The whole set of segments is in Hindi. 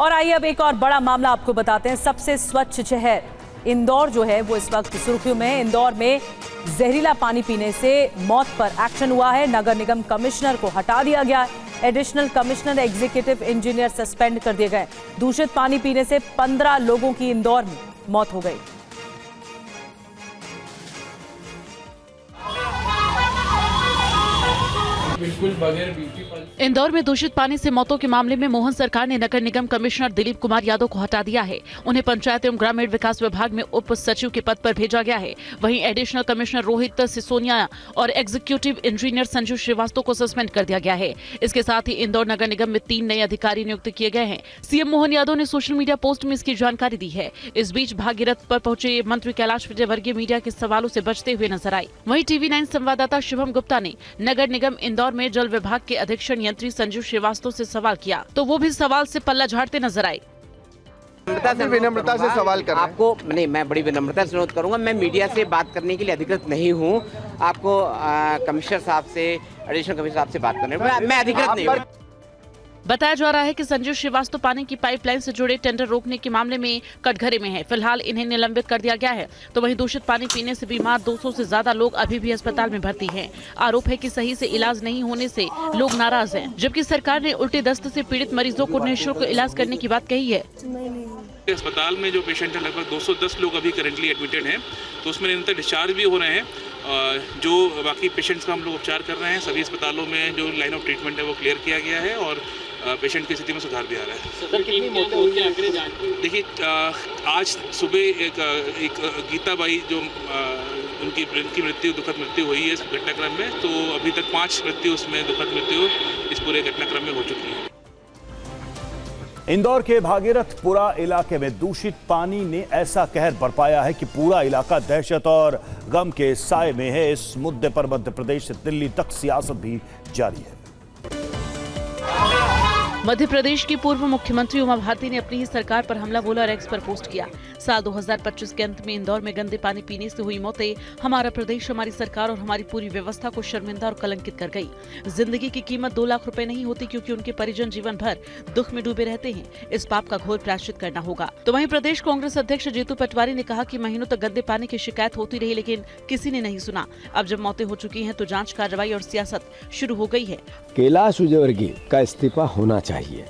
और आइए अब एक और बड़ा मामला आपको बताते हैं। सबसे स्वच्छ शहर इंदौर जो है वो इस वक्त सुर्खियों में। इंदौर में जहरीला पानी पीने से मौत पर एक्शन हुआ है। नगर निगम कमिश्नर को हटा दिया गया है। Additional commissioner executive engineer suspend कर दिए गए। दूषित पानी पीने से 15 लोगों की इंदौर में मौत हो गई। बिल्कुल बगैर इंदौर में दूषित पानी से मौतों के मामले में मोहन सरकार ने नगर निगम कमिश्नर दिलीप कुमार यादव को हटा दिया है। उन्हें पंचायत एवं ग्रामीण विकास विभाग में उप सचिव के पद पर भेजा गया है। वहीं एडिशनल कमिश्नर रोहित सिसोनिया और एग्जीक्यूटिव इंजीनियर संजू श्रीवास्तव को सस्पेंड कर दिया गया है। इसके साथ ही इंदौर नगर निगम में 3 नए अधिकारी नियुक्त किए गए हैं। सीएम मोहन यादव ने सोशल मीडिया पोस्ट में इसकी जानकारी दी है। इस बीच भागीरथ पर पहुंचे मंत्री कैलाश विजयवर्गीय मीडिया के सवालों से बचते हुए नजर आई। वहीं टीवी9 संवाददाता शुभम गुप्ता ने नगर निगम इंदौर में जल विभाग के अधीक्षण यंत्री संजू श्रीवास्तव से सवाल किया तो वो भी सवाल से पल्ला झाड़ते नजर आए। विनम्रता से सवाल कर आपको नहीं, मैं बड़ी विनम्रता से अनुरोध करूंगा। मैं मीडिया से बात करने के लिए अधिकृत नहीं हूं। आपको कमिश्नर साहब से, एडिशनल कमिश्नर साहब से बात करने मैं अधिकृत नहीं हूं। बताया जा रहा है कि संजू श्रीवास्तव पानी की पाइपलाइन से जुड़े टेंडर रोकने के मामले में कटघरे में है। फिलहाल इन्हें निलंबित कर दिया गया है। तो वहीं दूषित पानी पीने से बीमार 200 से ज्यादा लोग अभी भी अस्पताल में भर्ती हैं। आरोप है कि सही से इलाज नहीं होने से लोग नाराज हैं, जबकि सरकार ने उल्टी दस्त से पीड़ित मरीजों को निःशुल्क इलाज करने की बात कही है। अस्पताल में जो पेशेंट है लगभग 210 लोग अभी करेंटली एडमिटेड हैं, तो उसमें निरंतर डिस्चार्ज भी हो रहे हैं। जो बाकी पेशेंट्स का हम लोग उपचार कर रहे हैं। सभी अस्पतालों में जो लाइन ऑफ ट्रीटमेंट है वो क्लियर किया गया है और पेशेंट की स्थिति में सुधार भी आ रहा है। सर, कितनी मौतें हुई हैं आंकड़े जानते? देखिए, आज सुबह एक गीताबाई जो उनकी मृत्यु, दुखद मृत्यु हुई है इस घटनाक्रम में। तो अभी तक 5 मृत्यु उसमें दुखद मृत्यु इस पूरे घटनाक्रम में हो चुकी है। इंदौर के भागीरथपुरा इलाके में दूषित पानी ने ऐसा कहर बरपाया है कि पूरा इलाका दहशत और गम के साए में है। इस मुद्दे पर मध्य प्रदेश से दिल्ली तक सियासत भी जारी है। मध्य प्रदेश की पूर्व मुख्यमंत्री उमा भारती ने अपनी ही सरकार पर हमला बोला और एक्स पर पोस्ट किया। साल 2025 के अंत में इंदौर में गंदे पानी पीने से हुई मौतें हमारा प्रदेश, हमारी सरकार और हमारी पूरी व्यवस्था को शर्मिंदा और कलंकित कर गई। जिंदगी की कीमत 2 लाख रुपए नहीं होती, क्योंकि उनके परिजन जीवन भर दुख में डूबे रहते हैं। इस पाप का घोर प्रायश्चित करना होगा। तो वहीं प्रदेश कांग्रेस अध्यक्ष जीतू पटवारी ने कहा कि महीनों तक गंदे पानी की शिकायत होती रही, लेकिन किसी ने नहीं सुना। अब जब मौतें हो चुकी हैं तो जांच, कार्रवाई और सियासत शुरू हो गई है। कैलाश विजयवर्गीय का इस्तीफा होना चाहिए।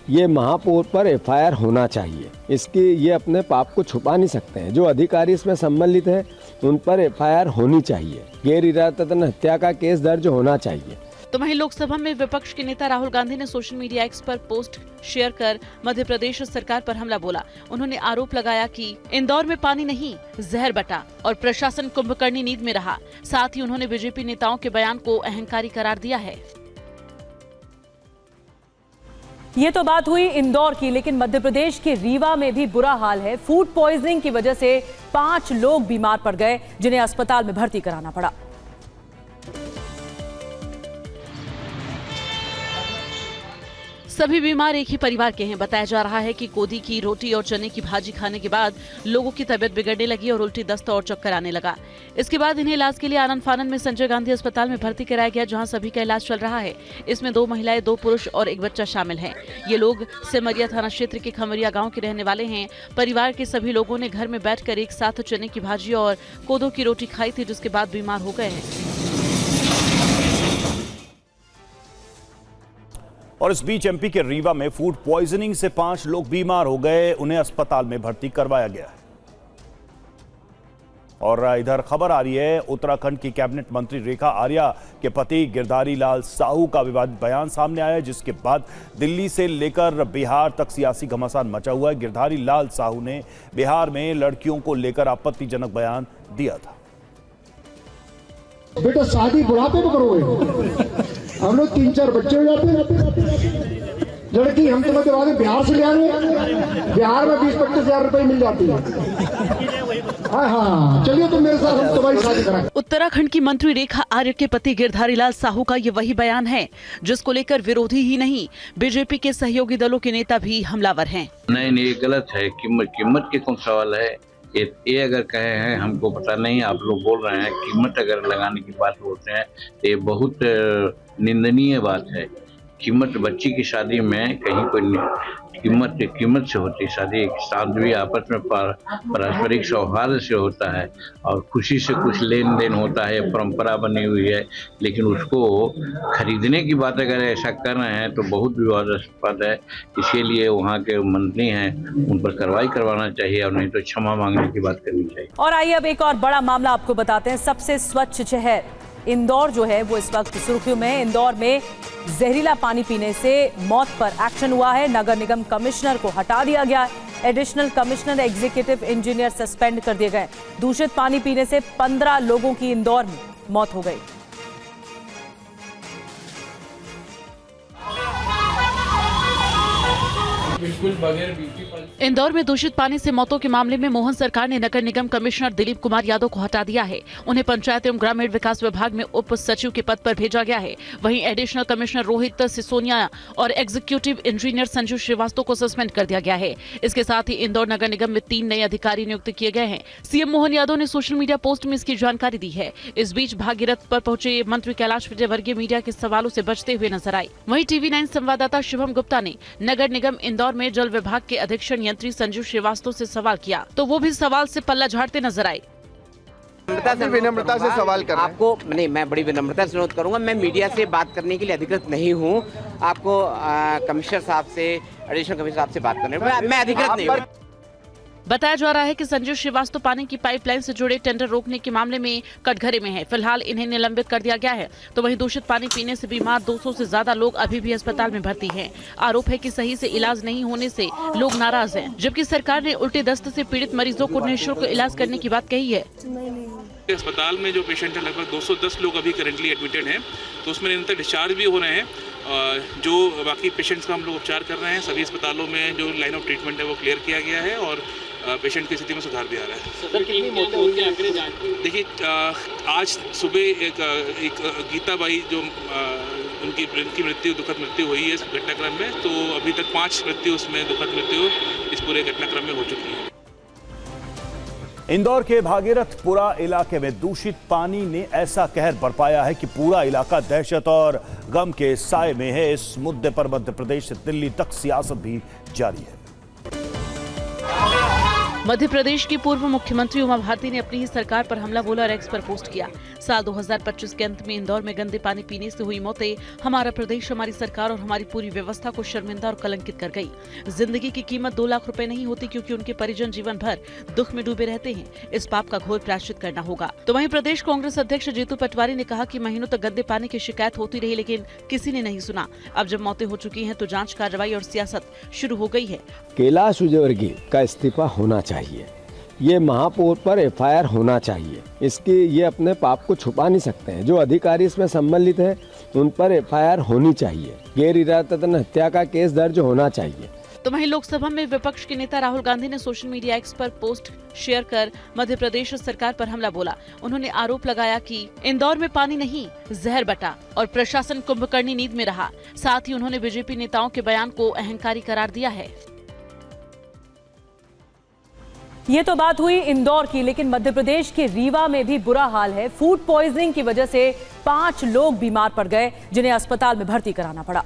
ये महापौर पर एफआईआर होना चाहिए। ये अपने पाप को छुपा नहीं सकते हैं। जो अधिकारी इसमें सम्मिलित है उन पर एफआईआर होनी चाहिए। गैर इरादतन हत्या का केस दर्ज होना चाहिए। तो वहीं लोकसभा में विपक्ष के नेता राहुल गांधी ने सोशल मीडिया एक्स पर पोस्ट शेयर कर मध्य प्रदेश सरकार पर हमला बोला। उन्होंने आरोप लगाया कि इंदौर में पानी नहीं, जहर बटा और प्रशासन कुंभकर्णी नींद में रहा। साथ ही उन्होंने बीजेपी नेताओं के बयान को अहंकारी करार दिया है। ये तो बात हुई इंदौर की, लेकिन मध्य प्रदेश के रीवा में भी बुरा हाल है। फूड पॉइजनिंग की वजह से 5 लोग बीमार पड़ गए, जिन्हें अस्पताल में भर्ती कराना पड़ा। सभी बीमार एक ही परिवार के हैं। बताया जा रहा है कि कोदी की रोटी और चने की भाजी खाने के बाद लोगों की तबीयत बिगड़ने लगी और उल्टी दस्त और चक्कर आने लगा। इसके बाद इन्हें इलाज के लिए आनंद फानन में संजय गांधी अस्पताल में भर्ती कराया गया, जहां सभी का इलाज चल रहा है। इसमें 2 महिलाएं, 2 पुरुष और 1 बच्चा शामिल है। ये लोग सिमरिया थाना क्षेत्र के खमरिया गाँव के रहने वाले हैं। परिवार के सभी लोगों ने घर में बैठकर एक साथ चने की भाजी और कोदो की रोटी खाई थी, जिसके बाद बीमार हो गए हैं। और इस बीच एमपी के रीवा में फूड पॉइजनिंग से 5 लोग बीमार हो गए। उन्हें अस्पताल में भर्ती करवाया गया है। और इधर खबर आ रही है, उत्तराखंड की कैबिनेट मंत्री रेखा आर्या के पति गिरधारी लाल साहू का विवादित बयान सामने आया है, जिसके बाद दिल्ली से लेकर बिहार तक सियासी घमासान मचा हुआ है। गिरधारी लाल साहू ने बिहार में लड़कियों को लेकर आपत्तिजनक बयान दिया था। बेटा शादी बुढ़ापे में करोगे, हम लोग 3-4 बच्चे हो जाते हैं। लड़की हम तुम्हें करवा दें, बिहार से ले आएंगे। बिहार में 20-25 हजार रुपए मिल जाती है। हाँ, चलिए तुम मेरे साथ, हम तुम्हारी शादी कराएं। उत्तराखंड की मंत्री रेखा आर्य के पति गिरधारी लाल साहू का ये वही बयान है, जिसको लेकर विरोधी ही नहीं, बीजेपी के सहयोगी दलों के नेता भी हमलावर हैं। नहीं, ये गलत है। कीमत के कौन सवाल है? ये अगर कहे हैं हमको पता नहीं, आप लोग बोल रहे हैं कीमत अगर लगाने की बात बोलते हैं, ये बहुत निंदनीय बात है। कीमत बच्ची की शादी में कहीं कोई कीमत से होती है। शादी एक साथ भी आपस में पारस्परिक सौहार्द से होता है और खुशी से कुछ लेन देन होता है, परंपरा बनी हुई है। लेकिन उसको खरीदने की बात अगर ऐसा कर रहे हैं तो बहुत विवादास्पद है। इसके लिए वहाँ के मंत्री हैं, उन पर कार्रवाई करवाना चाहिए और नहीं तो क्षमा मांगने की बात करनी चाहिए। और आइए अब एक और बड़ा मामला आपको बताते हैं। सबसे स्वच्छ शहर इंदौर जो है वो इस वक्त सुर्खियों में। इंदौर में जहरीला पानी पीने से मौत पर एक्शन हुआ है। नगर निगम कमिश्नर को हटा दिया गया है। Additional commissioner, executive engineer suspend कर दिए गए। दूषित पानी पीने से 15 लोगों की इंदौर में मौत हो गई। बिल्कुल बगैर ब्यूटी पार्लर। इंदौर में दूषित पानी से मौतों के मामले में मोहन सरकार ने नगर निगम कमिश्नर दिलीप कुमार यादव को हटा दिया है। उन्हें पंचायत एवं ग्रामीण विकास विभाग में उप सचिव के पद पर भेजा गया है। वहीं एडिशनल कमिश्नर रोहित सिसोनिया और एग्जीक्यूटिव इंजीनियर संजू श्रीवास्तव को सस्पेंड कर दिया गया है। इसके साथ ही इंदौर नगर निगम में 3 नए अधिकारी नियुक्त किए गए हैं। सीएम मोहन यादव ने सोशल मीडिया पोस्ट में इसकी जानकारी दी है। इस बीच भागीरथ पर पहुंचे मंत्री कैलाश विजयवर्गीय मीडिया के सवालों से बचते हुए नजर आए। वहीं टीवी9 संवाददाता शुभम गुप्ता ने नगर निगम इंदौर में जल विभाग के अधीक्षण यंत्री संजू श्रीवास्तव से सवाल किया तो वो भी सवाल से पल्ला झाड़ते नजर आए। विनम्रता से सवाल कर रहे हैं। आपको नहीं, मैं बड़ी विनम्रता से अनुरोध करूंगा, मैं मीडिया से बात करने के लिए अधिकृत नहीं हूं। आपको कमिश्नर साहब से, एडिशनल कमिश्नर साहब से बात करने, मैं अधिकृत नहीं हूं। बताया जा रहा है कि संजू श्रीवास्तव पानी की पाइपलाइन से जुड़े टेंडर रोकने के मामले में कटघरे में है। फिलहाल इन्हें निलंबित कर दिया गया है। तो वहीं दूषित पानी पीने से बीमार 200 से ज्यादा लोग अभी भी अस्पताल में भर्ती हैं। आरोप है कि सही से इलाज नहीं होने से लोग नाराज हैं, जबकि सरकार ने उल्टी दस्त से पीड़ित मरीजों को निःशुल्क इलाज करने की बात कही है। अस्पताल में जो पेशेंट है लगभग 210 लोग अभी करेंटली एडमिटेड हैं, तो उसमें निरंतर डिस्चार्ज भी हो रहे हैं। जो बाकी पेशेंट्स का हम लोग उपचार कर रहे हैं। सभी अस्पतालों में जो लाइन ऑफ ट्रीटमेंट है वो क्लियर किया गया है और पेशेंट की स्थिति में सुधार भी आ रहा है। सर कितनी मौतें हुई हैं आखिरी जांच में? देखिए, आज सुबह एक गीताबाई जो उनकी मृत्यु, दुखद मृत्यु हुई है इस घटनाक्रम में, तो अभी तक 5 मृत्यु उसमें दुखद मृत्यु इस पूरे घटनाक्रम में हो चुकी है। इंदौर के भागीरथपुरा इलाके में दूषित पानी ने ऐसा कहर बरपाया है कि पूरा इलाका दहशत और गम के साए में है। इस मुद्दे पर मध्य प्रदेश से दिल्ली तक सियासत भी जारी है। मध्य प्रदेश की पूर्व मुख्यमंत्री उमा भारती ने अपनी ही सरकार पर हमला बोला और एक्स पर पोस्ट किया। साल 2025 के अंत में इंदौर में गंदे पानी पीने से हुई मौतें हमारा प्रदेश, हमारी सरकार और हमारी पूरी व्यवस्था को शर्मिंदा और कलंकित कर गई। जिंदगी की कीमत 2 लाख रुपए नहीं होती, क्योंकि उनके परिजन जीवन भर दुख में डूबे रहते हैं। इस पाप का घोर प्रायश्चित करना होगा। तो वहीं प्रदेश कांग्रेस अध्यक्ष जीतू पटवारी ने कहा कि महीनों तक गंदे पानी की शिकायत होती रही, लेकिन किसी ने नहीं सुना। अब जब मौतें हो चुकी हैं तो जांच, कार्रवाई और सियासत शुरू हो गई है। कैलाश विजयवर्गीय का इस्तीफा होना चाहिए। ये महापौर पर एफआईआर होना चाहिए। इसके ये अपने पाप को छुपा नहीं सकते हैं। जो अधिकारी इसमें सम्मिलित है उन पर एफआईआर होनी चाहिए। गैर इरादतन हत्या का केस दर्ज होना चाहिए। तो वहीं लोकसभा में विपक्ष के नेता राहुल गांधी ने सोशल मीडिया एक्स पर पोस्ट शेयर कर मध्य प्रदेश सरकार पर हमला बोला। उन्होंने आरोप लगाया कि इंदौर में पानी नहीं, जहर बटा और प्रशासन कुंभकर्णी नींद में रहा। साथ ही उन्होंने बीजेपी नेताओं के बयान को अहंकारी करार दिया है। ये तो बात हुई इंदौर की, लेकिन मध्य प्रदेश के रीवा में भी बुरा हाल है। फूड पॉइजनिंग की वजह से 5 लोग बीमार पड़ गए, जिन्हें अस्पताल में भर्ती कराना पड़ा।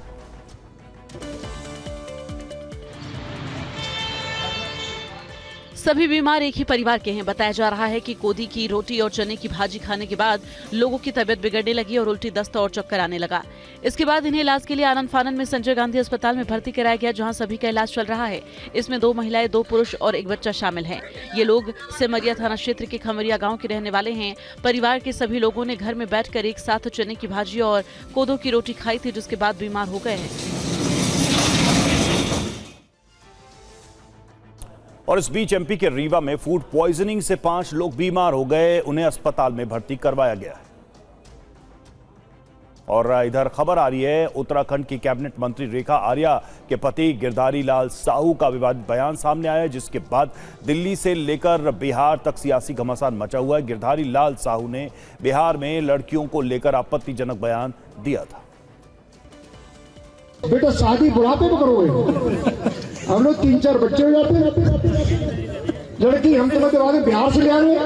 सभी बीमार एक ही परिवार के हैं। बताया जा रहा है कि कोदी की रोटी और चने की भाजी खाने के बाद लोगों की तबीयत बिगड़ने लगी और उल्टी दस्त और चक्कर आने लगा। इसके बाद इन्हें इलाज के लिए आनंद फानन में संजय गांधी अस्पताल में भर्ती कराया गया, जहां सभी का इलाज चल रहा है। इसमें 2 महिलाएं, 2 पुरुष और 1 बच्चा शामिल है। ये लोग सिमरिया थाना क्षेत्र के खमरिया गाँव के रहने वाले हैं। परिवार के सभी लोगों ने घर में बैठकर एक साथ चने की भाजी और कोदो की रोटी खाई थी, जिसके बाद बीमार हो गए हैं। और इस बीच एमपी के रीवा में फूड पॉइजनिंग से 5 लोग बीमार हो गए, उन्हें अस्पताल में भर्ती करवाया गया है। और इधर खबर आ रही है, उत्तराखंड की कैबिनेट मंत्री रेखा आर्या के पति गिरधारी लाल साहू का विवादित बयान सामने आया है, जिसके बाद दिल्ली से लेकर बिहार तक सियासी घमासान मचा हुआ है। गिरधारी लाल साहू ने बिहार में लड़कियों को लेकर आपत्तिजनक बयान दिया था। बेटा शादी बुढ़ापे में करोगे, हम लोग 3-4 बच्चे हो जाते हैं। लड़की हम तुम्हें बिहार से ले आएंगे,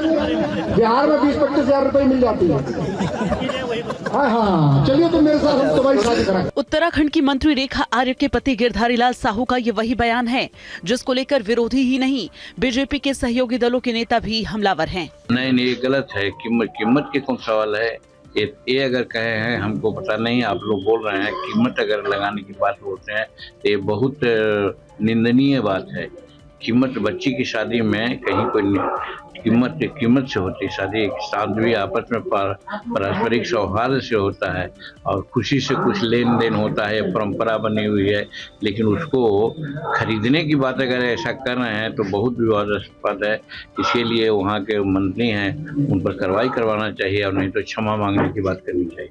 बिहार में 20-25 हजार रुपए मिल जाती है। हाँ चलिए तो मेरे साथ हम तुम्हारी शादी कराएं। उत्तराखंड की मंत्री रेखा आर्य के पति गिरधारी लाल साहू का ये वही बयान है जिसको लेकर विरोधी ही नहीं बीजेपी के सहयोगी दलों के नेता भी हमलावर हैं। नहीं ये गलत है। कीमत के कौन सवाल है? ये अगर कहे हैं हमको पता नहीं, आप लोग बोल रहे हैं कीमत अगर लगाने की बात बोलते हैं तो ये बहुत निंदनीय बात है। कीमत बच्ची की शादी में कहीं कोई कीमत से होती है। शादी एक साधवी आपस में पारस्परिक सौहार्द से होता है और खुशी से कुछ लेन देन होता है, परंपरा बनी हुई है। लेकिन उसको खरीदने की बात अगर ऐसा कर रहे हैं तो बहुत विवादास्पद है। इसके लिए वहाँ के मंत्री हैं उन पर कार्रवाई करवाना चाहिए और नहीं तो क्षमा मांगने की बात करनी चाहिए।